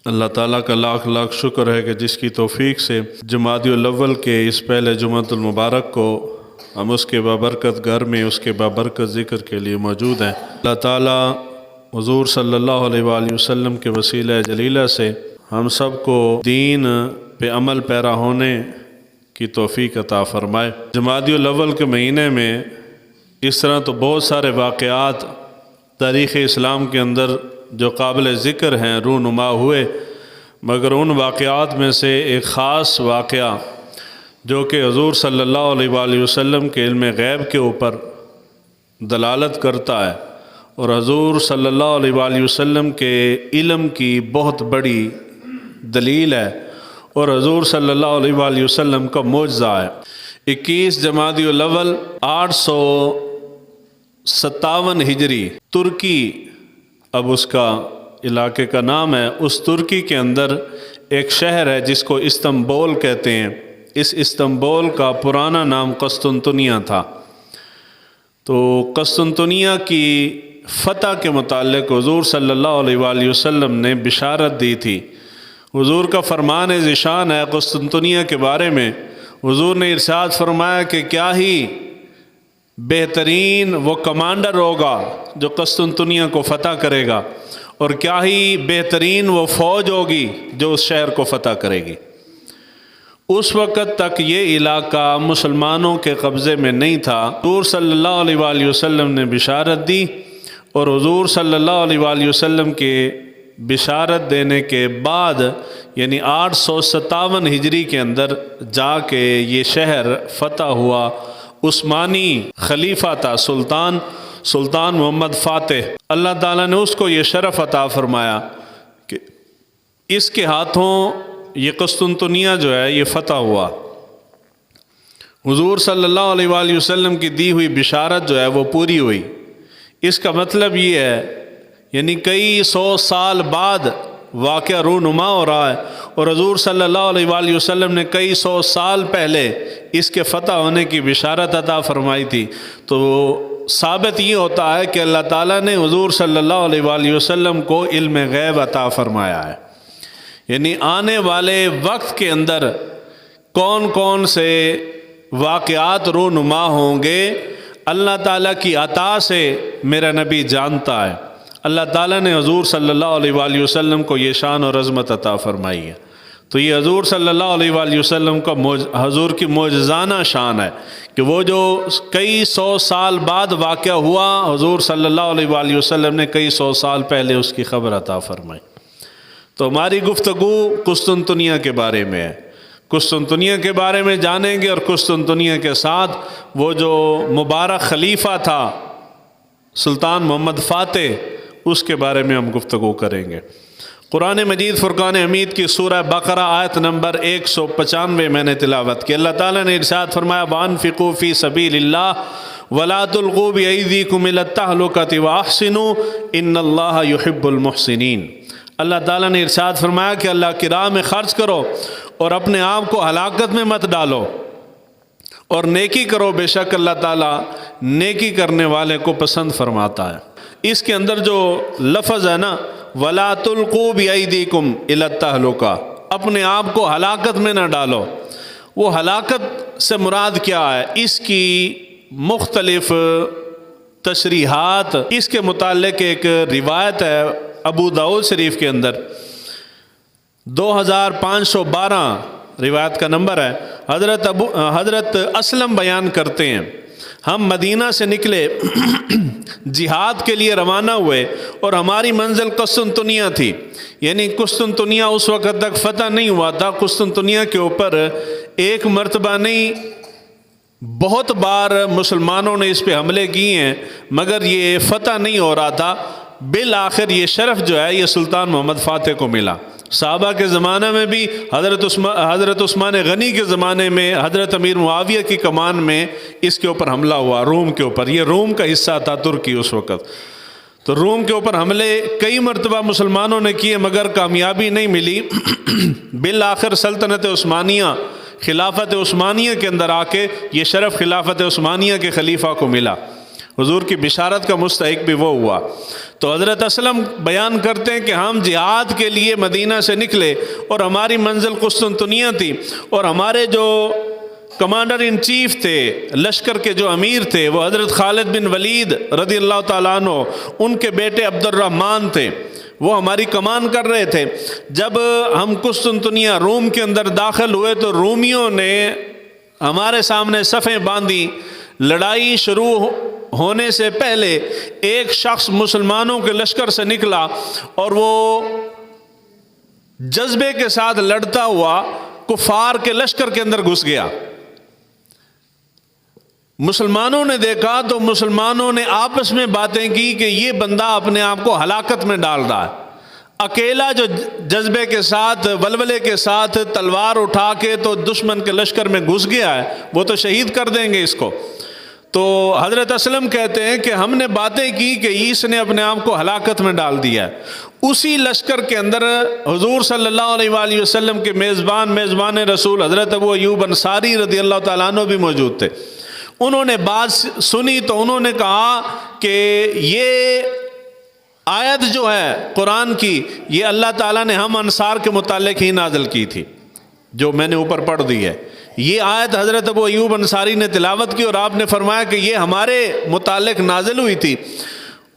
اللہ تعالیٰ کا لاکھ لاکھ شکر ہے کہ جس کی توفیق سے جمادی الاول کے اس پہلے جمعۃ المبارک کو ہم اس کے بابرکت گھر میں اس کے بابرکت ذکر کے لیے موجود ہیں۔ اللہ تعالیٰ حضور صلی اللہ علیہ وآلہ وسلم کے وسیلہ جلیلہ سے ہم سب کو دین پہ عمل پیرا ہونے کی توفیق عطا فرمائے۔ جمادی الاول کے مہینے میں اس طرح تو بہت سارے واقعات تاریخ اسلام کے اندر جو قابل ذکر ہیں رونما ہوئے، مگر ان واقعات میں سے ایک خاص واقعہ جو کہ حضور صلی اللہ علیہ وآلہ وسلم کے علم غیب کے اوپر دلالت کرتا ہے اور حضور صلی اللہ علیہ وآلہ وسلم کے علم کی بہت بڑی دلیل ہے اور حضور صلی اللہ علیہ وآلہ وسلم کا معجزہ ہے۔ 21 جمادی الاول 857 ہجری ترکی، اب اس کا علاقے کا نام ہے، اس ترکی کے اندر ایک شہر ہے جس کو استنبول کہتے ہیں۔ اس استنبول کا پرانا نام قسطنطنیہ تھا۔ تو قسطنطنیہ کی فتح کے متعلق حضور صلی اللہ علیہ وآلہ وسلم نے بشارت دی تھی۔ حضور کا فرمان ذیشان ہے قسطنطنیہ کے بارے میں۔ حضور نے ارشاد فرمایا کہ کیا ہی بہترین وہ کمانڈر ہوگا جو قسطنطنیہ کو فتح کرے گا، اور کیا ہی بہترین وہ فوج ہوگی جو اس شہر کو فتح کرے گی۔ اس وقت تک یہ علاقہ مسلمانوں کے قبضے میں نہیں تھا۔ حضور صلی اللہ علیہ وآلہ وسلم نے بشارت دی اور حضور صلی اللہ علیہ وآلہ وسلم کے بشارت دینے کے بعد یعنی 857 ہجری کے اندر جا کے یہ شہر فتح ہوا۔ عثمانی خلیفہ تھا سلطان محمد فاتح، اللہ تعالیٰ نے اس کو یہ شرف عطا فرمایا کہ اس کے ہاتھوں یہ قسطنطنیہ جو ہے یہ فتح ہوا۔ حضور صلی اللہ علیہ وآلہ وسلم کی دی ہوئی بشارت جو ہے وہ پوری ہوئی۔ اس کا مطلب یہ ہے یعنی کئی سو سال بعد واقعہ رونما ہو رہا ہے اور حضور صلی اللہ علیہ وآلہ وسلم نے کئی سو سال پہلے اس کے فتح ہونے کی بشارت عطا فرمائی تھی۔ تو ثابت یہ ہوتا ہے کہ اللہ تعالیٰ نے حضور صلی اللہ علیہ وآلہ وسلم کو علم غیب عطا فرمایا ہے، یعنی آنے والے وقت کے اندر کون کون سے واقعات رونما ہوں گے اللہ تعالیٰ کی عطا سے میرا نبی جانتا ہے۔ اللہ تعالیٰ نے حضور صلی اللہ علیہ وآلہ وسلم کو یہ شان اور عظمت عطا فرمائی ہے۔ تو یہ حضور صلی اللہ علیہ وآلہ وسلم کا حضور کی معجزانہ شان ہے کہ وہ جو کئی سو سال بعد واقعہ ہوا، حضور صلی اللہ علیہ وآلہ وسلم نے کئی سو سال پہلے اس کی خبر عطا فرمائی۔ تو ہماری گفتگو قسطنطنیہ کے بارے میں ہے، قسطنطنیہ کے بارے میں جانیں گے اور قسطنطنیہ کے ساتھ وہ جو مبارک خلیفہ تھا سلطان محمد فاتح، اس کے بارے میں ہم گفتگو کریں گے۔ قرآن مجید فرقان حمید کی سورہ بقرہ آیت نمبر 195 میں نے تلاوت کی۔ اللہ تعالیٰ نے ارشاد فرمایا وَأَنفِقُوا فِي سَبِيلِ اللَّهِ وَلَا تُلْقُوا بِأَيْدِيكُمْ إِلَى التَّهْلُكَةِ وَأَحْسِنُوا إِنَّ اللَّهَ يُحِبُّ الْمُحْسِنِينَ۔ اللہ تعالیٰ نے ارشاد فرمایا کہ اللہ کی راہ میں خرچ کرو اور اپنے آپ کو ہلاکت میں مت ڈالو اور نیکی کرو، بے شک اللہ تعالیٰ نیکی کرنے والے کو پسند فرماتا ہے۔ اس کے اندر جو لفظ ہے نا وَلَا تُلْقُوا بِأَيْدِيكُمْ إِلَى التَّهْلُكَةِ، اپنے آپ کو ہلاکت میں نہ ڈالو، وہ ہلاکت سے مراد کیا ہے؟ اس کی مختلف تشریحات، اس کے متعلق ایک روایت ہے ابو داؤد شریف کے اندر 2512 روایت کا نمبر ہے۔ حضرت اسلم بیان کرتے ہیں ہم مدینہ سے نکلے جہاد کے لیے روانہ ہوئے اور ہماری منزل قسطنطنیہ تھی، یعنی قسطنطنیہ اس وقت تک فتح نہیں ہوا تھا۔ قسطنطنیہ کے اوپر ایک مرتبہ نہیں بہت بار مسلمانوں نے اس پہ حملے کیے ہیں مگر یہ فتح نہیں ہو رہا تھا۔ بالآخر یہ شرف جو ہے یہ سلطان محمد فاتح کو ملا۔ صحابہ کے زمانہ میں بھی حضرت عثمان غنی کے زمانے میں حضرت امیر معاویہ کی کمان میں اس کے اوپر حملہ ہوا، روم کے اوپر۔ یہ روم کا حصہ تھا ترکی اس وقت، تو روم کے اوپر حملے کئی مرتبہ مسلمانوں نے کیے مگر کامیابی نہیں ملی۔ بالآخر سلطنت عثمانیہ، خلافت عثمانیہ کے اندر آ کے یہ شرف خلافت عثمانیہ کے خلیفہ کو ملا حضور کی بشارت کا مستحق بھی وہ ہوا۔ تو حضرت اسلم بیان کرتے ہیں کہ ہم جہاد کے لیے مدینہ سے نکلے اور ہماری منزل قسطنطنیہ تھی، اور ہمارے جو کمانڈر ان چیف تھے، لشکر کے جو امیر تھے، وہ حضرت خالد بن ولید رضی اللہ تعالیٰ عنہ، ان کے بیٹے عبد الرحمن تھے، وہ ہماری کمان کر رہے تھے۔ جب ہم قسطنطنیہ روم کے اندر داخل ہوئے تو رومیوں نے ہمارے سامنے صفیں باندھی۔ لڑائی شروع ہونے سے پہلے ایک شخص مسلمانوں کے لشکر سے نکلا اور وہ جذبے کے ساتھ لڑتا ہوا کفار کے لشکر کے اندر گھس گیا۔ مسلمانوں نے دیکھا تو مسلمانوں نے آپس میں باتیں کی کہ یہ بندہ اپنے آپ کو ہلاکت میں ڈال رہا ہے، اکیلا جو جذبے کے ساتھ ولولے کے ساتھ تلوار اٹھا کے تو دشمن کے لشکر میں گھس گیا ہے، وہ تو شہید کر دیں گے اس کو۔ تو حضرت اسلم کہتے ہیں کہ ہم نے باتیں کی کہ اس نے اپنے آپ کو ہلاکت میں ڈال دیا ہے۔ اسی لشکر کے اندر حضور صلی اللہ علیہ وآلہ وسلم کے میزبان رسول حضرت ابو ایوب انصاری رضی اللہ تعالیٰ عنہ بھی موجود تھے۔ انہوں نے بات سنی تو انہوں نے کہا کہ یہ آیت جو ہے قرآن کی، یہ اللہ تعالیٰ نے ہم انصار کے متعلق ہی نازل کی تھی، جو میں نے اوپر پڑھ دی ہے۔ یہ آیت حضرت ابو ایوب انصاری نے تلاوت کی اور آپ نے فرمایا کہ یہ ہمارے متعلق نازل ہوئی تھی۔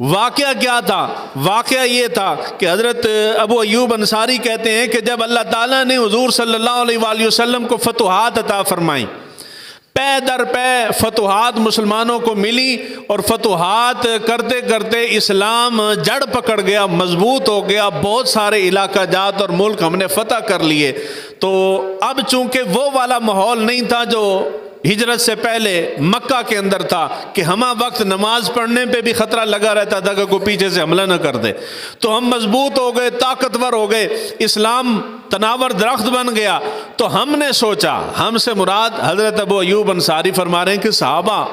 واقعہ کیا تھا؟ واقعہ یہ تھا کہ حضرت ابو ایوب انصاری کہتے ہیں کہ جب اللہ تعالیٰ نے حضور صلی اللہ علیہ وآلہ وسلم کو فتوحات عطا فرمائیں، پے در پے فتوحات مسلمانوں کو ملی، اور فتوحات کرتے کرتے اسلام جڑ پکڑ گیا، مضبوط ہو گیا، بہت سارے علاقہ جات اور ملک ہم نے فتح کر لیے۔ تو اب چونکہ وہ والا ماحول نہیں تھا جو ہجرت سے پہلے مکہ کے اندر تھا کہ ہمہ وقت نماز پڑھنے پہ بھی خطرہ لگا رہتا تھا کہ کوئی پیچھے سے حملہ نہ کر دے، تو ہم مضبوط ہو گئے، طاقتور ہو گئے، اسلام تناور درخت بن گیا۔ تو ہم نے سوچا، ہم سے مراد حضرت ابو ایوب انصاری فرما رہے ہیں کہ صحابہ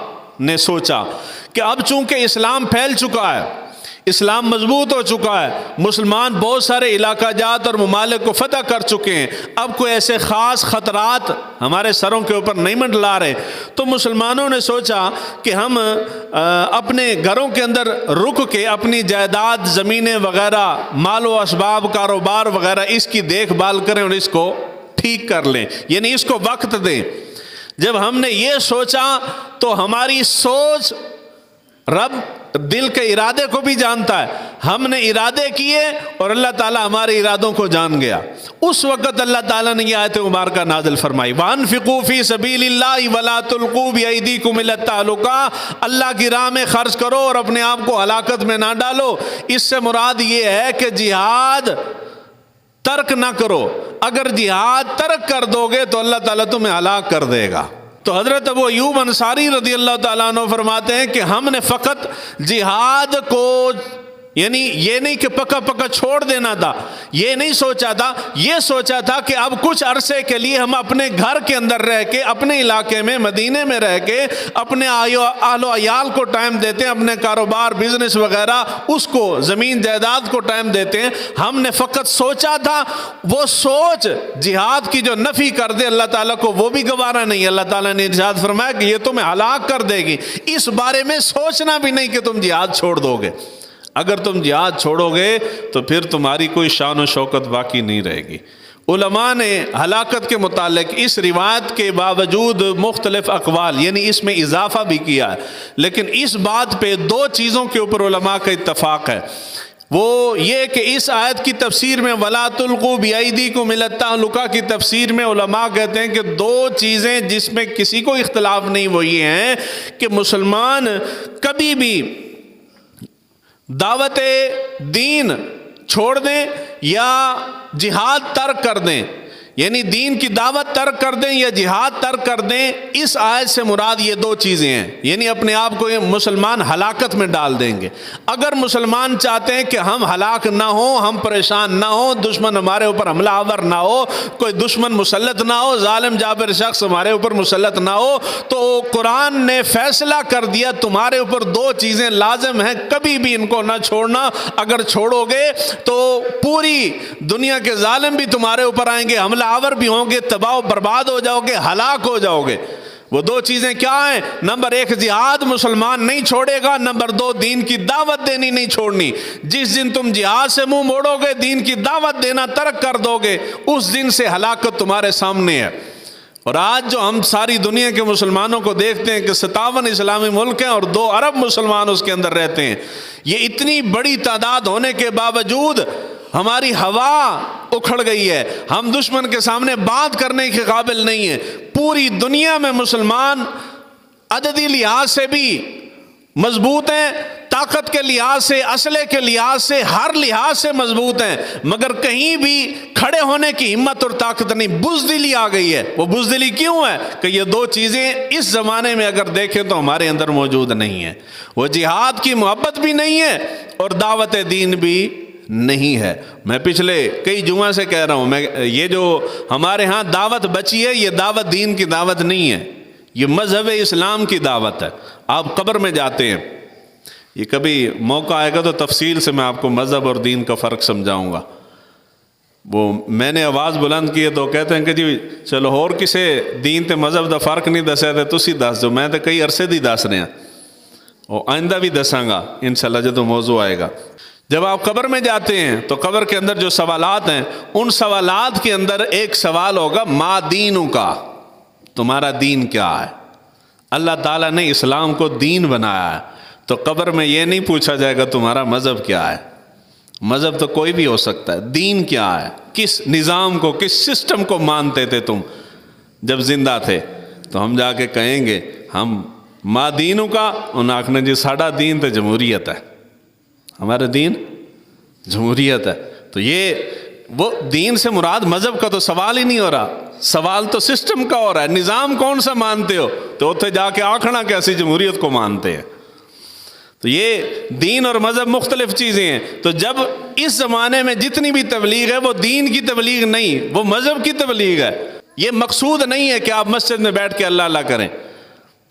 نے سوچا کہ اب چونکہ اسلام پھیل چکا ہے، اسلام مضبوط ہو چکا ہے، مسلمان بہت سارے علاقہ جات اور ممالک کو فتح کر چکے ہیں، اب کوئی ایسے خاص خطرات ہمارے سروں کے اوپر نہیں منڈلا رہے، تو مسلمانوں نے سوچا کہ ہم اپنے گھروں کے اندر رک کے اپنی جائیداد، زمینیں وغیرہ، مال و اسباب، کاروبار وغیرہ، اس کی دیکھ بھال کریں اور اس کو ٹھیک کر لیں، یعنی اس کو وقت دیں۔ جب ہم نے یہ سوچا تو ہماری سوچ، رب دل کے ارادے کو بھی جانتا ہے، ہم نے ارادے کیے اور اللہ تعالیٰ ہمارے ارادوں کو جان گیا۔ اس وقت اللہ تعالیٰ نے یہ آیت مبارکہ نازل فرمائی، وَأَنفِقُوا فِي سَبِيلِ اللَّهِ وَلَا تُلْقُوا بِأَيْدِيكُمْ إِلَى التَّهْلُكَةِ، اللہ کی راہ میں خرچ کرو اور اپنے آپ کو ہلاکت میں نہ ڈالو۔ اس سے مراد یہ ہے کہ جہاد ترک نہ کرو، اگر جہاد ترک کر دو گے تو اللہ تعالیٰ تمہیں ہلاک کر دے گا۔ تو حضرت ابو ایوب انصاری رضی اللہ تعالیٰ عنہ فرماتے ہیں کہ ہم نے فقط جہاد کو، یعنی یہ نہیں کہ پکا پکا چھوڑ دینا تھا، یہ نہیں سوچا تھا، یہ سوچا تھا کہ اب کچھ عرصے کے لیے ہم اپنے گھر کے اندر رہ کے، اپنے علاقے میں، مدینے میں رہ کے اپنے اہل و عیال کو ٹائم دیتے ہیں، اپنے کاروبار، بزنس وغیرہ، اس کو، زمین جائیداد کو ٹائم دیتے ہیں۔ ہم نے فقط سوچا تھا، وہ سوچ جہاد کی جو نفی کر دے اللہ تعالیٰ کو وہ بھی گوارا نہیں۔ اللہ تعالیٰ نے ارشاد فرمایا کہ یہ تمہیں ہلاک کر دے گی، اس بارے میں سوچنا بھی نہیں کہ تم جہاد چھوڑ دو گے۔ اگر تم جہاد چھوڑو گے تو پھر تمہاری کوئی شان و شوکت باقی نہیں رہے گی۔ علماء نے ہلاکت کے متعلق اس روایت کے باوجود مختلف اقوال، یعنی اس میں اضافہ بھی کیا ہے، لیکن اس بات پہ دو چیزوں کے اوپر علماء کا اتفاق ہے۔ وہ یہ کہ اس آیت کی تفسیر میں وَلَا تُلْقُوا بِأَيْدِيكُمْ إِلَى التَّهْلُكَةِ کی تفسیر میں علماء کہتے ہیں کہ دو چیزیں جس میں کسی کو اختلاف نہیں، وہ یہ ہیں کہ مسلمان کبھی بھی دعوت دین چھوڑ دیں یا جہاد ترک کر دیں، یعنی دین کی دعوت ترک کر دیں یا جہاد ترک کر دیں، اس آیت سے مراد یہ دو چیزیں ہیں، یعنی اپنے آپ کو یہ مسلمان ہلاکت میں ڈال دیں گے۔ اگر مسلمان چاہتے ہیں کہ ہم ہلاک نہ ہوں، ہم پریشان نہ ہوں، دشمن ہمارے اوپر حملہ آور نہ ہو، کوئی دشمن مسلط نہ ہو، ظالم جابر شخص ہمارے اوپر مسلط نہ ہو، تو قرآن نے فیصلہ کر دیا تمہارے اوپر دو چیزیں لازم ہیں، کبھی بھی ان کو نہ چھوڑنا۔ اگر چھوڑو گے تو پوری دنیا کے ظالم بھی تمہارے اوپر آئیں گے، حملہ آور بھی ہوں گے، تباہ و برباد ہو جاؤ گے، ہلاک ہو جاؤ گے۔ وہ دو چیزیں کیا ہیں؟ نمبر ایک جہاد مسلمان نہیں چھوڑے گا، نمبر دو دین کی دعوت دینی نہیں چھوڑنی۔ جس دن تم جہاد سے منہ موڑو گے، دین کی دعوت دینا ترک کر دو گے، اس دن سے ہلاکت تمہارے سامنے ہے۔ اور آج جو ہم ساری دنیا کے مسلمانوں کو دیکھتے ہیں کہ 57 اسلامی ملک ہیں اور 2 ارب مسلمان اس کے اندر رہتے ہیں، یہ اتنی بڑی تعداد ہونے کے باوجود ہماری ہوا اکھڑ گئی ہے، ہم دشمن کے سامنے بات کرنے کے قابل نہیں ہیں۔ پوری دنیا میں مسلمان عددی لحاظ سے بھی مضبوط ہیں، طاقت کے لحاظ سے، اسلحے کے لحاظ سے، ہر لحاظ سے مضبوط ہیں، مگر کہیں بھی کھڑے ہونے کی ہمت اور طاقت نہیں، بزدلی آ گئی ہے۔ وہ بزدلی کیوں ہے؟ کہ یہ 2 چیزیں اس زمانے میں اگر دیکھیں تو ہمارے اندر موجود نہیں ہیں۔ وہ جہاد کی محبت بھی نہیں ہے اور دعوت دین بھی نہیں ہے۔ میں پچھلے کئی جمعہ سے کہہ رہا ہوں، یہ جو ہمارے ہاں دعوت بچی ہے، یہ دعوت دین کی دعوت نہیں ہے، یہ مذہب اسلام کی دعوت ہے۔ آپ قبر میں جاتے ہیں، یہ کبھی موقع آئے گا تو تفصیل سے میں آپ کو مذہب اور دین کا فرق سمجھاؤں گا۔ وہ میں نے آواز بلند کی ہے تو کہتے ہیں کہ جی چلو اور کسے دین تے مذہب دا فرق نہیں دسیا تے تسی دس دو۔ میں تو کئی عرصے دی دس رہے ہیں اور آئندہ بھی دساں گا انشاءاللہ جب موضوع آئے گا۔ جب آپ قبر میں جاتے ہیں تو قبر کے اندر جو سوالات ہیں، ان سوالات کے اندر ایک سوال ہوگا ما دینوں کا، تمہارا دین کیا ہے؟ اللہ تعالیٰ نے اسلام کو دین بنایا ہے، تو قبر میں یہ نہیں پوچھا جائے گا تمہارا مذہب کیا ہے۔ مذہب تو کوئی بھی ہو سکتا ہے، دین کیا ہے؟ کس نظام کو، کس سسٹم کو مانتے تھے تم جب زندہ تھے؟ تو ہم جا کے کہیں گے ہم ما دینوں کا، انہوں نے آخنا جی ساڑھا دین تو جمہوریت ہے، ہمارا دین جمہوریت ہے۔ تو یہ وہ دین سے مراد مذہب کا تو سوال ہی نہیں ہو رہا، سوال تو سسٹم کا ہو رہا ہے، نظام کون سا مانتے ہو؟ تو اتنے جا کے آکھنا کہ ایسی جمہوریت کو مانتے ہیں۔ تو یہ دین اور مذہب مختلف چیزیں ہیں۔ تو جب اس زمانے میں جتنی بھی تبلیغ ہے وہ دین کی تبلیغ نہیں، وہ مذہب کی تبلیغ ہے۔ یہ مقصود نہیں ہے کہ آپ مسجد میں بیٹھ کے اللہ اللہ کریں،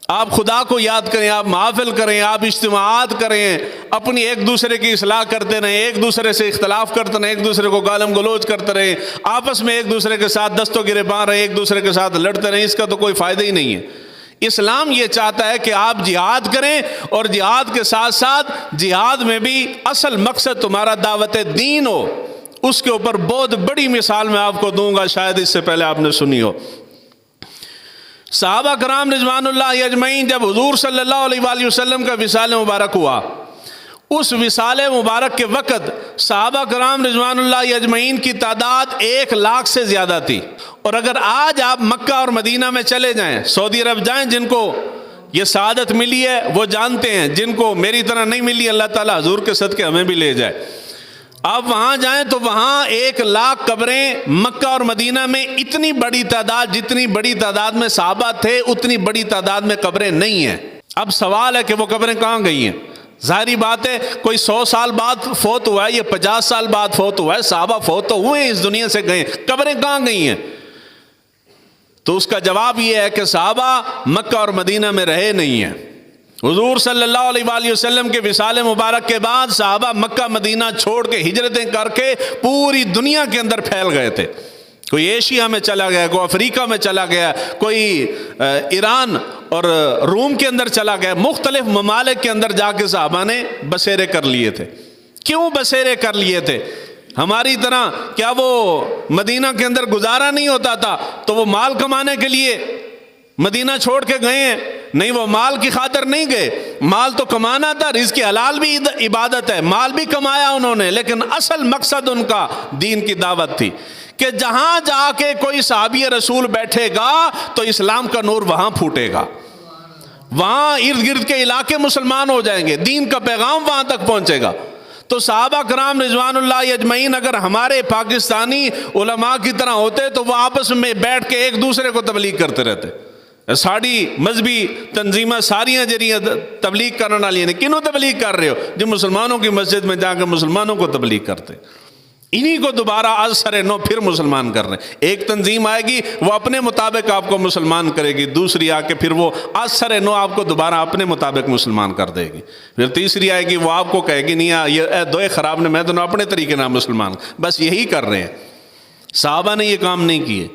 آپ خدا کو یاد کریں، آپ محافل کریں، آپ اجتماعات کریں، اپنی ایک دوسرے کی اصلاح کرتے رہیں، ایک دوسرے سے اختلاف کرتے رہیں، ایک دوسرے کو گالم گلوچ کرتے رہیں، آپس میں ایک دوسرے کے ساتھ دست و گریباں رہیں، ایک دوسرے کے ساتھ لڑتے رہیں، اس کا تو کوئی فائدہ ہی نہیں ہے۔ اسلام یہ چاہتا ہے کہ آپ جہاد کریں اور جہاد کے ساتھ ساتھ جہاد میں بھی اصل مقصد تمہارا دعوت دین ہو۔ اس کے اوپر بہت بڑی مثال میں آپ کو دوں گا، شاید اس سے پہلے آپ نے سنی ہو۔ صحابہ کرام رضوان اللہ اجمعین جب حضور صلی اللہ علیہ وآلہ وسلم کا وصال مبارک ہوا، اس وصال مبارک کے وقت صحابہ کرام رضوان اللہ اجمعین کی تعداد 1 لاکھ سے زیادہ تھی۔ اور اگر آج آپ مکہ اور مدینہ میں چلے جائیں، سعودی عرب جائیں، جن کو یہ سعادت ملی ہے وہ جانتے ہیں، جن کو میری طرح نہیں ملی اللہ تعالیٰ حضور کے صدقے ہمیں بھی لے جائے۔ آپ وہاں جائیں تو وہاں 1 لاکھ قبریں مکہ اور مدینہ میں، اتنی بڑی تعداد، جتنی بڑی تعداد میں صحابہ تھے اتنی بڑی تعداد میں قبریں نہیں ہیں۔ اب سوال ہے کہ وہ قبریں کہاں گئی ہیں؟ ظاہری بات ہے کوئی 100 سال بعد فوت ہوا ہے، یہ 50 سال بعد فوت ہوا ہے، صحابہ فوت تو ہوئے ہیں، اس دنیا سے گئے، قبریں کہاں گئی ہیں؟ تو اس کا جواب یہ ہے کہ صحابہ مکہ اور مدینہ میں رہے نہیں ہیں۔ حضور صلی اللہ علیہ وآلہ وسلم کے وصال مبارک کے بعد صحابہ مکہ مدینہ چھوڑ کے ہجرتیں کر کے پوری دنیا کے اندر پھیل گئے تھے۔ کوئی ایشیا میں چلا گیا، کوئی افریقہ میں چلا گیا، کوئی ایران اور روم کے اندر چلا گیا، مختلف ممالک کے اندر جا کے صحابہ نے بسیرے کر لیے تھے۔ کیوں بسیرے کر لیے تھے؟ ہماری طرح کیا وہ مدینہ کے اندر گزارا نہیں ہوتا تھا تو وہ مال کمانے کے لیے مدینہ چھوڑ کے گئے ہیں؟ نہیں، وہ مال کی خاطر نہیں گئے، مال تو کمانا تھا، رزق حلال بھی عبادت ہے، مال بھی کمایا انہوں نے، لیکن اصل مقصد ان کا دین کی دعوت تھی کہ جہاں جا کے کوئی صحابی رسول بیٹھے گا تو اسلام کا نور وہاں پھوٹے گا، وہاں ارد گرد کے علاقے مسلمان ہو جائیں گے، دین کا پیغام وہاں تک پہنچے گا۔ تو صحابہ کرام رضوان اللہ اجمعین اگر ہمارے پاکستانی علماء کی طرح ہوتے تو وہ آپس میں بیٹھ کے ایک دوسرے کو تبلیغ کرتے رہتے۔ ساری مذہبی تنظیمیں ساریاں جڑیاں تبلیغ کرنے والی ہیں، کنوں تبلیغ کر رہے ہو؟ جو مسلمانوں کی مسجد میں جا کے مسلمانوں کو تبلیغ کرتے، انہی کو دوبارہ از سر نو پھر مسلمان کر رہے ہیں۔ ایک تنظیم آئے گی وہ اپنے مطابق آپ کو مسلمان کرے گی، دوسری آ کے پھر وہ از سر نو آپ کو دوبارہ اپنے مطابق مسلمان کر دے گی، پھر تیسری آئے گی وہ آپ کو کہے گی نہیں یہ دوئے خراب نے، میں تو اپنے طریقے نہ مسلمان، بس یہی کر رہے ہیں۔ صحابہ نے یہ کام نہیں کیے،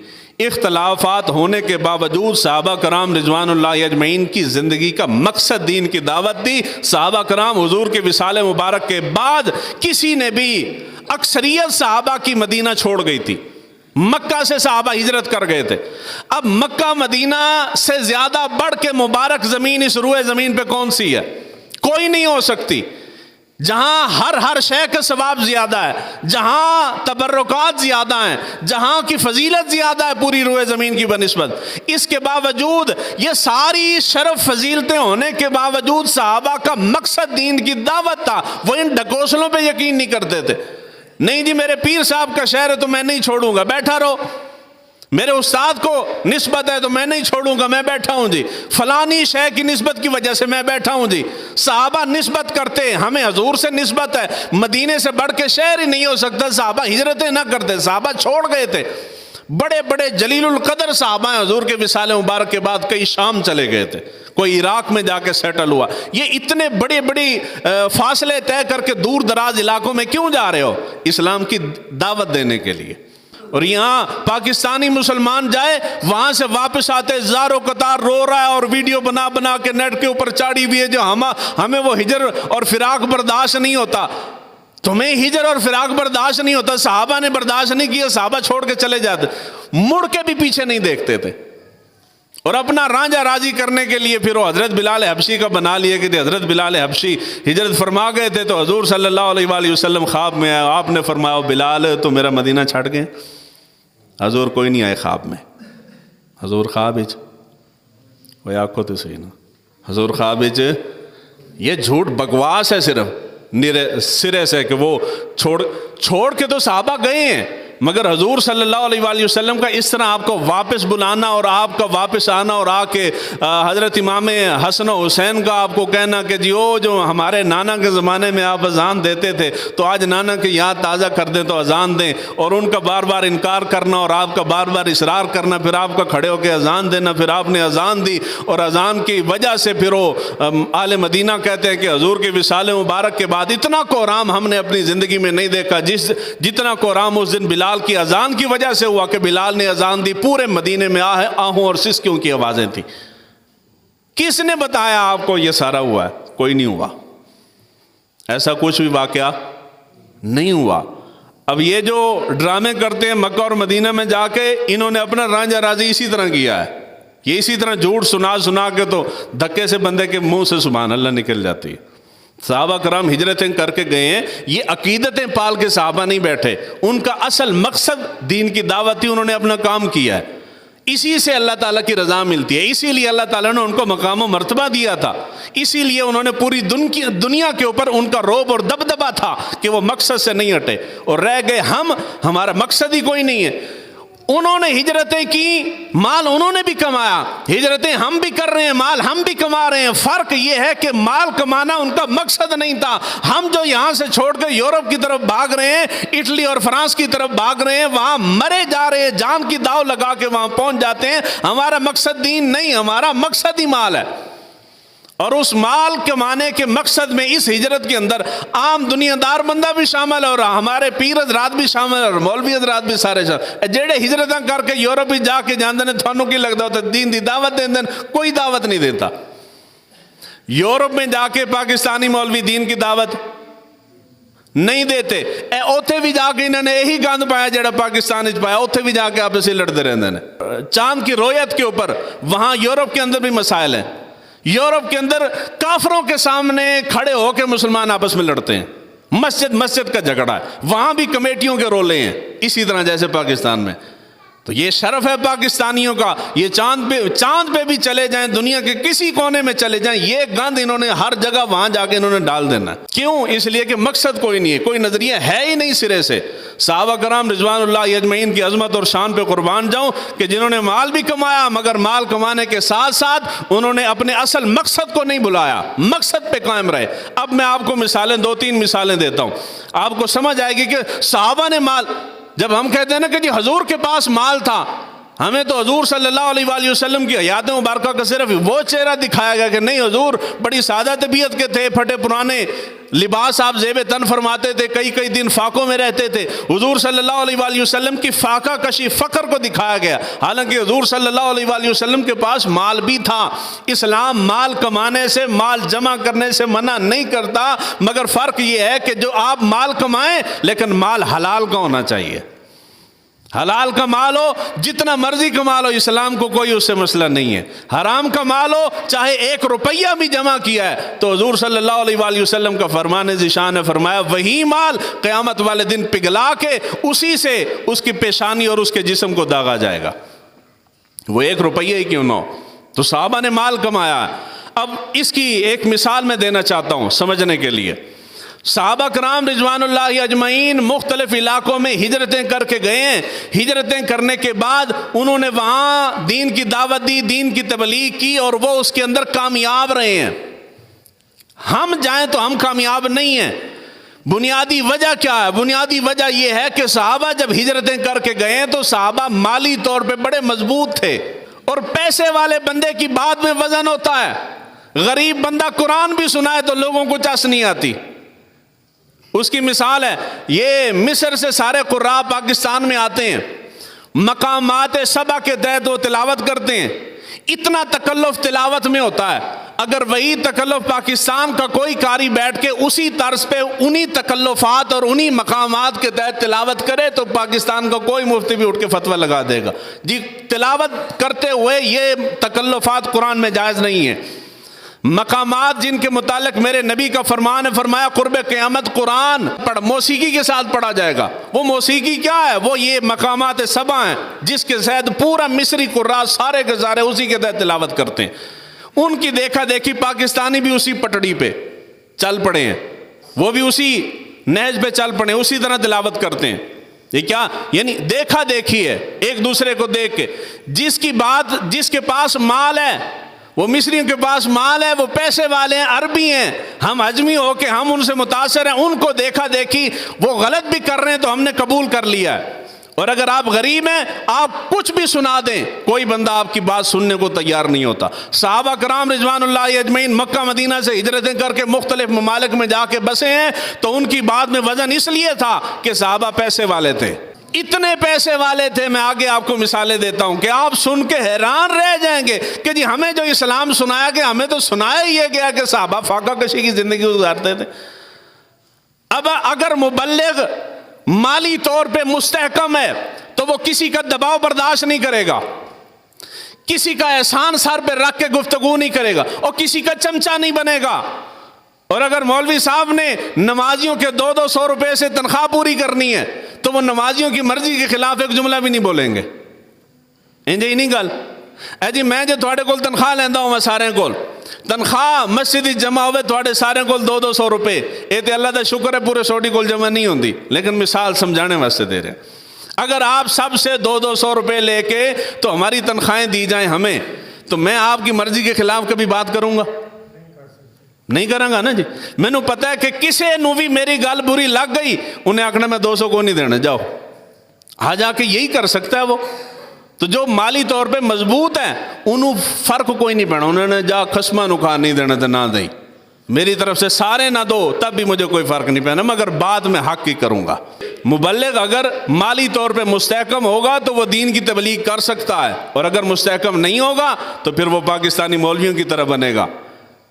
اختلافات ہونے کے باوجود صحابہ کرام رضوان اللہ اجمعین کی زندگی کا مقصد دین کی دعوت دی۔ صحابہ کرام حضور کے وصال مبارک کے بعد کسی نے بھی، اکثریت صحابہ کی مدینہ چھوڑ گئی تھی، مکہ سے صحابہ ہجرت کر گئے تھے۔ اب مکہ مدینہ سے زیادہ بڑھ کے مبارک زمین اس روئے زمین پہ کون سی ہے؟ کوئی نہیں ہو سکتی، جہاں ہر شے کا ثواب زیادہ ہے، جہاں تبرکات زیادہ ہیں، جہاں کی فضیلت زیادہ ہے پوری روئے زمین کی بنسبت۔ اس کے باوجود، یہ ساری شرف فضیلتیں ہونے کے باوجود صحابہ کا مقصد دین کی دعوت تھا۔ وہ ان ڈھکوسلوں پہ یقین نہیں کرتے تھے، نہیں جی میرے پیر صاحب کا شہر ہے تو میں نہیں چھوڑوں گا، بیٹھا رہو، میرے استاد کو نسبت ہے تو میں نہیں چھوڑوں گا، میں بیٹھا ہوں جی، فلانی شے کی نسبت کی وجہ سے میں بیٹھا ہوں جی۔ صحابہ نسبت کرتے ہیں، ہمیں حضور سے نسبت ہے، مدینے سے بڑھ کے شہر ہی نہیں ہو سکتا۔ صحابہ ہجرتیں نہ کرتے، صحابہ چھوڑ گئے تھے، بڑے بڑے جلیل القدر صحابہ ہیں، حضور کے وصال مبارک کے بعد کئی شام چلے گئے تھے، کوئی عراق میں جا کے سیٹل ہوا۔ یہ اتنے بڑے بڑی فاصلے طے کر کے دور دراز علاقوں میں کیوں جا رہے ہو؟ اسلام کی دعوت دینے کے لیے۔ اور یہاں پاکستانی مسلمان جائے، وہاں سے واپس آتے زاروں قطار رو رہا ہے اور ویڈیو بنا بنا کے نیٹ کے اوپر چاڑی ہوئی ہے جو ہمیں وہ ہجر اور فراق برداشت نہیں ہوتا۔ تمہیں ہجر اور فراق برداشت نہیں ہوتا، صحابہ نے برداشت نہیں کیا، صحابہ چھوڑ کے چلے جاتے، مڑ کے بھی پیچھے نہیں دیکھتے تھے، اور اپنا رانجھا راضی کرنے کے لیے پھر وہ حضرت بلال حبشی کا بنا لیا کہ حضرت بلال حبشی ہجرت فرما گئے تھے تو حضور صلی اللہ علیہ وآلہ وسلم خواب میں آئے، آپ نے فرمایا بلال تو میرا مدینہ چھڑ گئے۔ حضور کوئی نہیں آئے خواب میں، حضور خواب اچ وہ آنکھوں تو صحیح نا، حضور خواب اچ، یہ جھوٹ بکواس ہے صرف سرے سے کہ وہ چھوڑ کے تو صحابہ گئے ہیں، مگر حضور صلی اللہ علیہ وآلہ وسلم کا اس طرح آپ کو واپس بلانا اور آپ کا واپس آنا اور آ کے حضرت امام حسن و حسین کا آپ کو کہنا کہ جی وہ جو ہمارے نانا کے زمانے میں آپ اذان دیتے تھے تو آج نانا کی یاد تازہ کر دیں تو اذان دیں، اور ان کا بار بار انکار کرنا اور آپ کا بار بار اصرار کرنا، پھر آپ کا کھڑے ہو کے اذان دینا، پھر آپ نے اذان دی اور اذان کی وجہ سے پھر وہ اہل مدینہ کہتے ہیں کہ حضور کے وصال مبارک کے بعد اتنا کوہرام ہم نے اپنی زندگی میں نہیں دیکھا جتنا کوہرام اس دن بلال کی اذان کی وجہ سے ہوا کہ بلال نے اذان دی، پورے مدینے میں آہوں اور سسکیوں کی آوازیں تھیں۔ کس نے بتایا آپ کو یہ سارا ہوا ہے؟ کوئی نہیں ہوا، ایسا کچھ بھی واقعہ نہیں ہوا۔ اب یہ جو ڈرامے کرتے ہیں مکہ اور مدینہ میں جا کے، انہوں نے اپنا رانجھا راضی اسی طرح کیا ہے، یہ اسی طرح جھوٹ سنا کے تو دھکے سے بندے کے منہ سے سبحان اللہ نکل جاتی ہے۔ صحابہ کرام ہجرتیں کر کے گئے ہیں، یہ عقیدتیں پال کے صحابہ نہیں بیٹھے، ان کا اصل مقصد دین کی دعوت تھی، انہوں نے اپنا کام کیا ہے، اسی سے اللہ تعالیٰ کی رضا ملتی ہے، اسی لیے اللہ تعالیٰ نے ان کو مقام و مرتبہ دیا تھا، اسی لیے انہوں نے پوری دنیا کے اوپر ان کا رعب اور دبدبہ تھا کہ وہ مقصد سے نہیں ہٹے اور رہ گئے ہمارا مقصد ہی کوئی نہیں ہے۔ انہوں نے ہجرتیں کی، مال انہوں نے بھی کمایا، ہجرتیں ہم بھی کر رہے ہیں، مال ہم بھی کما رہے ہیں، فرق یہ ہے کہ مال کمانا ان کا مقصد نہیں تھا۔ ہم جو یہاں سے چھوڑ کے یورپ کی طرف بھاگ رہے ہیں، اٹلی اور فرانس کی طرف بھاگ رہے ہیں، وہاں مرے جا رہے ہیں، جان کی داؤ لگا کے وہاں پہنچ جاتے ہیں، ہمارا مقصد دین نہیں، ہمارا مقصد ہی مال ہے۔ اور اس مال کمانے کے مقصد میں اس ہجرت کے اندر عام دنیا دار بندہ بھی شامل ہے اور ہمارے پیر حضرات بھی شامل ہے اور مولوی حضرات بھی سارے شامل، جڑے ہجرتاں کر کے یورپ ہی جا کے جاندے نے، تھانوں کی لگتا ہوتا دین دی دعوت دین دین، کوئی دعوت نہیں دیتا۔ یورپ میں جا کے پاکستانی مولوی دین کی دعوت نہیں دیتے، اوتھے بھی جا کے انہوں نے یہی گند پایا جڑا پاکستان وچ پایا، اوتھے بھی جا کے آپس ہی لڑتے رہتے ہیں۔ چاند کی رویت کے اوپر وہاں یورپ کے اندر بھی مسائل ہیں، یورپ کے اندر کافروں کے سامنے کھڑے ہو کے مسلمان آپس میں لڑتے ہیں، مسجد کا جھگڑا ہے، وہاں بھی کمیٹیوں کے رولے ہیں اسی طرح جیسے پاکستان میں۔ تو یہ شرف ہے پاکستانیوں کا، یہ چاند پہ بھی چلے جائیں، دنیا کے کسی کونے میں چلے جائیں، یہ گند انہوں نے ہر جگہ وہاں جا کے انہوں نے ڈال دینا ہے۔ کیوں؟ اس لیے کہ مقصد کوئی نہیں ہے، کوئی نظریہ ہے ہی نہیں سرے سے۔ صحابہ کرام رضوان اللہ اجمعین کی عظمت اور شان پہ قربان جاؤں کہ جنہوں نے مال بھی کمایا، مگر مال کمانے کے ساتھ ساتھ انہوں نے اپنے اصل مقصد کو نہیں بلایا، مقصد پہ قائم رہے۔ اب میں آپ کو مثالیں 2-3 مثالیں دیتا ہوں، آپ کو سمجھ آئے گی کہ صحابہ نے مال، جب ہم کہتے ہیں نا کہ جی حضور کے پاس مال تھا، ہمیں تو حضور صلی اللہ علیہ وآلہ وسلم کی حیات مبارکہ کا صرف وہ چہرہ دکھایا گیا کہ نہیں، حضور بڑی سادہ طبیعت کے تھے، پھٹے پرانے لباس آپ زیب تن فرماتے تھے، کئی کئی دن فاقوں میں رہتے تھے۔ حضور صلی اللہ علیہ وآلہ وسلم کی فاقہ کشی فقر کو دکھایا گیا، حالانکہ حضور صلی اللہ علیہ وآلہ وسلم کے پاس مال بھی تھا۔ اسلام مال کمانے سے، مال جمع کرنے سے منع نہیں کرتا، مگر فرق یہ ہے کہ جو آپ مال کمائیں لیکن مال حلال کا ہونا چاہیے، حلال کا مال ہو، جتنا مرضی کما لو، اسلام کو کوئی اس سے مسئلہ نہیں ہے۔ حرام کا مال ہو، چاہے 1 روپیہ بھی جمع کیا ہے، تو حضور صلی اللہ علیہ وآلہ وسلم کا فرمان ذیشان نے فرمایا وہی مال قیامت والے دن پگھلا کے اسی سے اس کی پیشانی اور اس کے جسم کو داغا جائے گا، وہ 1 روپیہ ہی کیوں نہ ہو۔ تو صحابہ نے مال کمایا۔ اب اس کی ایک مثال میں دینا چاہتا ہوں سمجھنے کے لیے۔ صحابہ کرام رضوان اللہ اجمعین مختلف علاقوں میں ہجرتیں کر کے گئے ہیں۔ ہجرتیں کرنے کے بعد انہوں نے وہاں دین کی دعوت دی، دین کی تبلیغ کی، اور وہ اس کے اندر کامیاب رہے ہیں۔ ہم جائیں تو ہم کامیاب نہیں ہیں۔ بنیادی وجہ کیا ہے؟ بنیادی وجہ یہ ہے کہ صحابہ جب ہجرتیں کر کے گئے ہیں تو صحابہ مالی طور پہ بڑے مضبوط تھے، اور پیسے والے بندے کی بات میں وزن ہوتا ہے۔ غریب بندہ قرآن بھی سنائے تو لوگوں کو چس نہیں آتی۔ اس کی مثال ہے، یہ مصر سے سارے قراء پاکستان میں آتے ہیں، مقامات سبع کے تحت وہ تلاوت کرتے ہیں۔ اتنا تکلف تلاوت میں ہوتا ہے، اگر وہی تکلف پاکستان کا کوئی قاری بیٹھ کے اسی طرز پہ انہی تکلفات اور انہی مقامات کے تحت تلاوت کرے تو پاکستان کا کوئی مفتی بھی اٹھ کے فتویٰ لگا دے گا جی تلاوت کرتے ہوئے یہ تکلفات قرآن میں جائز نہیں ہے۔ مقامات جن کے متعلق میرے نبی کا فرمان ہے، فرمایا قرب قیامت قرآن موسیقی کے ساتھ پڑھا جائے گا۔ وہ موسیقی کیا ہے؟ وہ یہ مقامات سبع ہیں جس کے تحت پورا مصری قراء سارے کے سارے اسی کے تحت تلاوت کرتے ہیں۔ ان کی دیکھا دیکھی پاکستانی بھی اسی پٹڑی پہ چل پڑے ہیں، وہ بھی اسی نہج پہ چل پڑے ہیں، اسی طرح تلاوت کرتے ہیں۔ یہ کیا یعنی دیکھا دیکھی ہے، ایک دوسرے کو دیکھ کے۔ جس کے پاس مال ہے، وہ مصریوں کے پاس مال ہے، وہ پیسے والے ہیں، عربی ہیں، ہم عجمی ہو کے ہم ان سے متاثر ہیں، ان کو دیکھا دیکھی وہ غلط بھی کر رہے ہیں تو ہم نے قبول کر لیا ہے۔ اور اگر آپ غریب ہیں، آپ کچھ بھی سنا دیں، کوئی بندہ آپ کی بات سننے کو تیار نہیں ہوتا۔ صحابہ کرام رضوان اللہ اجمعین مکہ مدینہ سے ہجرتیں کر کے مختلف ممالک میں جا کے بسے ہیں، تو ان کی بات میں وزن اس لیے تھا کہ صحابہ پیسے والے تھے، اتنے پیسے والے تھے۔ میں آگے آپ کو مثالیں دیتا ہوں کہ آپ سن کے حیران رہ جائیں گے کہ جی ہمیں جو اسلام سنایا گیا، ہمیں تو سنایا یہ گیا کہ صحابہ فاقہ کشی کی زندگی گزارتے تھے۔ اب اگر مبلغ مالی طور پہ مستحکم ہے تو وہ کسی کا دباؤ برداشت نہیں کرے گا، کسی کا احسان سر پہ رکھ کے گفتگو نہیں کرے گا، اور کسی کا چمچہ نہیں بنے گا۔ اور اگر مولوی صاحب نے نمازیوں کے 200 روپے سے تنخواہ پوری کرنی ہے تو وہ نمازیوں کی مرضی کے خلاف ایک جملہ بھی نہیں بولیں گے۔ انجی نہیں گل اے جی میں جو تھوڑے کول تنخواہ لیندہ ہوں، میں سارے کول تنخواہ مسجد جمع ہوئے تھوڑے سارے کول 200 روپے، اے تے اللہ دا شکر ہے پورے سوٹی کول جمع نہیں ہوندی، لیکن مثال سمجھانے واسطے دے رہے ہیں۔ اگر آپ سب سے 200 روپے لے کے تو ہماری تنخواہیں دی جائیں ہمیں، تو میں آپ کی مرضی کے خلاف کبھی بات کروں گا؟ نہیں کروں گا نا جی۔ میں نے پتا ہے کہ کسے نو بھی میری گل بری لگ گئی، انہیں آکھنا میں 200 کو نہیں دینا، جاؤ آ جا کے یہی کر سکتا ہے وہ۔ تو جو مالی طور پہ مضبوط ہیں انہوں فرق کوئی نہیں پڑنا، انہوں نے جا خسمہ نکھا نہیں دینا تو نہ دیں، میری طرف سے سارے نہ دو تب بھی مجھے کوئی فرق نہیں پڑنا، مگر بعد میں حق کی کروں گا۔ مبلغ اگر مالی طور پہ مستحکم ہوگا تو وہ دین کی تبلیغ کر سکتا ہے، اور اگر مستحکم نہیں ہوگا تو پھر وہ پاکستانی مولویوں کی طرح بنے گا۔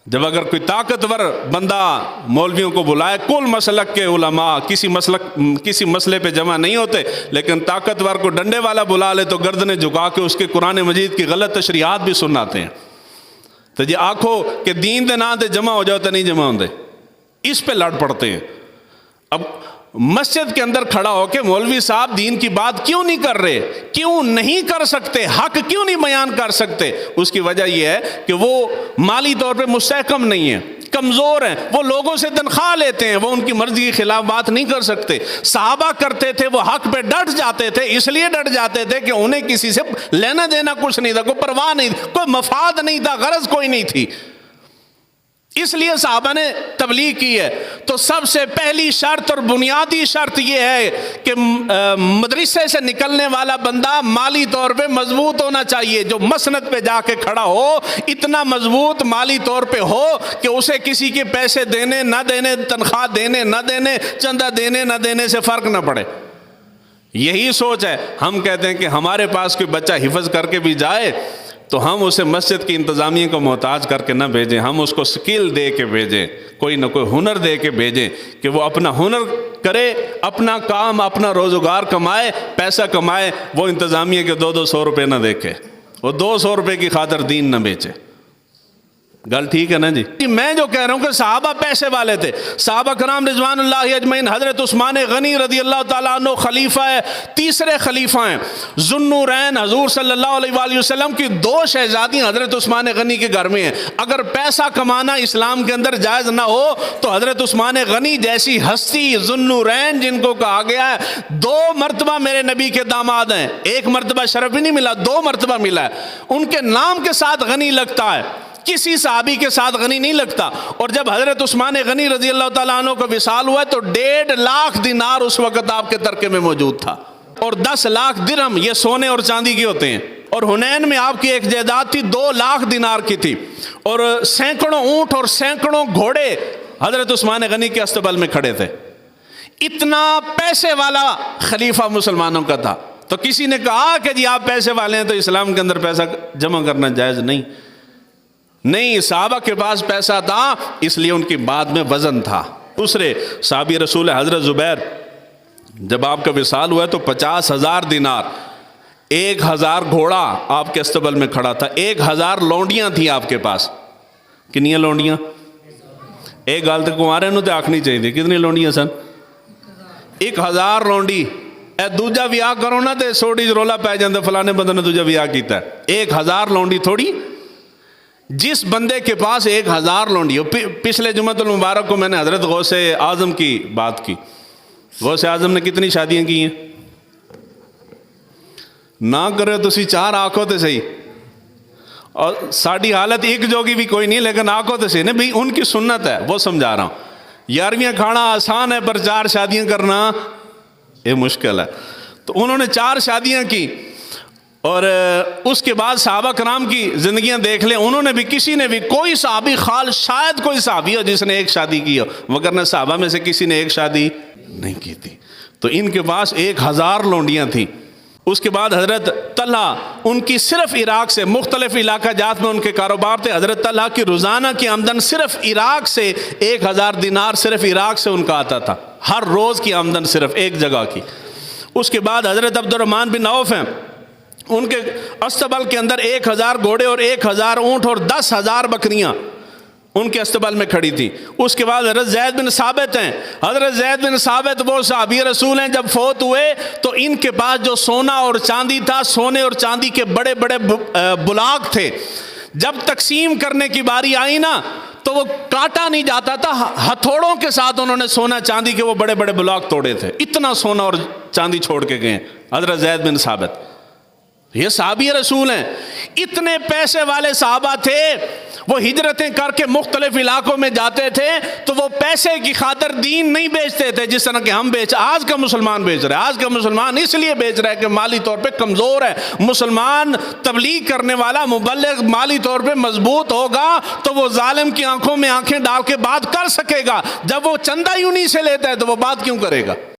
جب اگر کوئی طاقتور بندہ مولویوں کو بلائے، کل مسلک کے علماء کسی مسئلے پہ جمع نہیں ہوتے، لیکن طاقتور کو ڈنڈے والا بلا لے تو گردنیں جھکا کے اس کے قرآن مجید کی غلط تشریحات بھی سناتے ہیں۔ تو جی آنکھوں کہ دین دے نا دے جمع ہو جاؤ تو نہیں جمع ہوندے، اس پہ لڑ پڑتے ہیں۔ اب مسجد کے اندر کھڑا ہو کے مولوی صاحب دین کی بات کیوں نہیں کر رہے، کیوں نہیں کر سکتے، حق کیوں نہیں بیان کر سکتے؟ اس کی وجہ یہ ہے کہ وہ مالی طور پہ مستحکم نہیں ہیں، کمزور ہیں، وہ لوگوں سے تنخواہ لیتے ہیں، وہ ان کی مرضی کے خلاف بات نہیں کر سکتے۔ صحابہ کرتے تھے، وہ حق پہ ڈٹ جاتے تھے، اس لیے ڈٹ جاتے تھے کہ انہیں کسی سے لینا دینا کچھ نہیں تھا، کوئی پرواہ نہیں، کوئی مفاد نہیں تھا، غرض کوئی نہیں تھی۔ اس لیے صحابہ نے تبلیغ کی ہے۔ تو سب سے پہلی شرط اور بنیادی شرط یہ ہے کہ مدرسے سے نکلنے والا بندہ مالی طور پہ مضبوط ہونا چاہیے، جو مسند پہ جا کے کھڑا ہو، اتنا مضبوط مالی طور پہ ہو کہ اسے کسی کے پیسے دینے نہ دینے، تنخواہ دینے نہ دینے، چندہ دینے نہ دینے سے فرق نہ پڑے۔ یہی سوچ ہے۔ ہم کہتے ہیں کہ ہمارے پاس کوئی بچہ حفظ کر کے بھی جائے تو ہم اسے مسجد کی انتظامیہ کو محتاج کر کے نہ بھیجیں، ہم اس کو سکل دے کے بھیجیں، کوئی نہ کوئی ہنر دے کے بھیجیں کہ وہ اپنا ہنر کرے، اپنا کام، اپنا روزگار کمائے، پیسہ کمائے، وہ انتظامیہ کے 200 روپے نہ دیکھے، وہ 200 روپے کی خاطر دین نہ بیچے۔ گل ٹھیک ہے نا جی؟ میں جو کہہ رہا ہوں کہ صحابہ پیسے والے تھے، صحابہ کرام رضوان اللہ اجمعین۔ حضرت عثمان غنی رضی اللہ تعالیٰ عنہ خلیفہ ہے، تیسرے خلیفہ ہیں، ذو النورین، حضور صلی اللہ علیہ وآلہ وسلم کی 2 شہزادیاں حضرت عثمان غنی کے گھر میں ہیں۔ اگر پیسہ کمانا اسلام کے اندر جائز نہ ہو تو حضرت عثمان غنی جیسی ہستی، ذو النورین جن کو کہا گیا ہے 2 مرتبہ میرے نبی کے داماد ہیں، 1 مرتبہ شرف ہی نہیں ملا، 2 مرتبہ ملا ہے، ان کے نام کے ساتھ غنی لگتا ہے، کسی صحابی کے ساتھ غنی نہیں لگتا۔ اور جب حضرت عثمان غنی رضی اللہ تعالیٰ عنہ کو وصال ہوا تو 1.5 لاکھ دینار اس وقت آپ کے ترکے میں موجود تھا، اور 10 لاکھ درہم، یہ سونے اور چاندی کے ہوتے ہیں۔ اور حنین میں آپ کی ایک جائیداد تھی 2 لاکھ دینار کی تھی، اور سینکڑوں اونٹ اور سینکڑوں گھوڑے حضرت عثمان غنی کے استبل میں کھڑے تھے۔ اتنا پیسے والا خلیفہ مسلمانوں کا تھا۔ تو کسی نے کہا کہ جی آپ پیسے والے ہیں تو اسلام کے اندر پیسہ جمع کرنا جائز نہیں، صحابہ کے پاس پیسہ تھا، اس لیے ان کی بات میں وزن تھا۔ دوسرے صحابی رسول حضرت زبیر، جب آپ کا وصال ہوا تو 50,000 دینار، 1,000 گھوڑا آپ کے استبل میں کھڑا تھا، 1,000 لونڈیاں تھیں آپ کے پاس۔ کنیاں لونڈیاں؟ ایک گال تک کمارے نو تے آکھنی چاہیے تھی، کتنی لونڈیاں سن؟ 1,000 لونڈی۔ اے دوجا ویاہ کرو نا تے سوڑی رولا پہ جاندے فلانے بندے نے دوجا ویاہ کیتا ہے۔ 1,000 لونڈی تھوڑی، جس بندے کے پاس 1,000 لونڈی ہو۔ پچھلے جمعۃ المبارک کو میں نے حضرت غوث اعظم کی بات کی۔ غوث اعظم نے کتنی شادیاں کی ہیں؟ نہ کرے تو 4 آنکھوں تے صحیح، اور ساڑی حالت ایک جوگی بھی کوئی نہیں، لیکن آنکھوں تے صحیح نہیں بھی، ان کی سنت ہے، وہ سمجھا رہا ہوں۔ 11ویں کھانا آسان ہے پر 4 شادیاں کرنا یہ مشکل ہے۔ تو انہوں نے 4 شادیاں کی، اور اس کے بعد صحابہ کرام کی زندگیاں دیکھ لیں، انہوں نے بھی، کسی نے بھی، کوئی صحابی خال شاید کوئی صحابی ہو جس نے 1 شادی کی ہو، وگرنہ صحابہ میں سے کسی نے 1 شادی نہیں کی تھی۔ تو ان کے پاس 1,000 لونڈیاں تھیں۔ اس کے بعد حضرت طلحہ، ان کی صرف عراق سے، مختلف علاقہ جات میں ان کے کاروبار تھے، حضرت طلحہ کی روزانہ کی آمدن صرف عراق سے 1,000 دینار صرف عراق سے ان کا آتا تھا، ہر روز کی آمدن صرف ایک جگہ کی۔ اس کے بعد حضرت عبد الرحمن بن عوف ہیں، ان کے استبل کے اندر 1,000 گھوڑے اور 1,000 اونٹ اور 10,000 بکریاں ان کے استبل میں کھڑی تھی۔ اس کے بعد حضرت زید بن ثابت ہیں، حضرت زید بن ثابت وہ صحابی رسول ہیں، جب فوت ہوئے تو ان کے پاس جو سونا اور چاندی تھا، سونے اور چاندی کے بڑے بڑے بلاک تھے، جب تقسیم کرنے کی باری آئی نا تو وہ کاٹا نہیں جاتا تھا، ہتھوڑوں کے ساتھ انہوں نے سونا چاندی کے وہ بڑے بڑے بلاک توڑے تھے، اتنا سونا اور چاندی چھوڑ کے گئے حضرت زید بن ثابت۔ یہ صحابی رسول ہیں، اتنے پیسے والے صحابہ تھے، وہ ہجرتیں کر کے مختلف علاقوں میں جاتے تھے تو وہ پیسے کی خاطر دین نہیں بیچتے تھے جس طرح کہ ہم آج کا مسلمان بیچ رہا ہے۔ آج کا مسلمان اس لیے بیچ رہا ہے کہ مالی طور پہ کمزور ہے۔ مسلمان تبلیغ کرنے والا مبلغ مالی طور پہ مضبوط ہوگا تو وہ ظالم کی آنکھوں میں آنکھیں ڈال کے بات کر سکے گا، جب وہ چندہ یوں نہیں سے لیتا ہے تو وہ بات کیوں کرے گا؟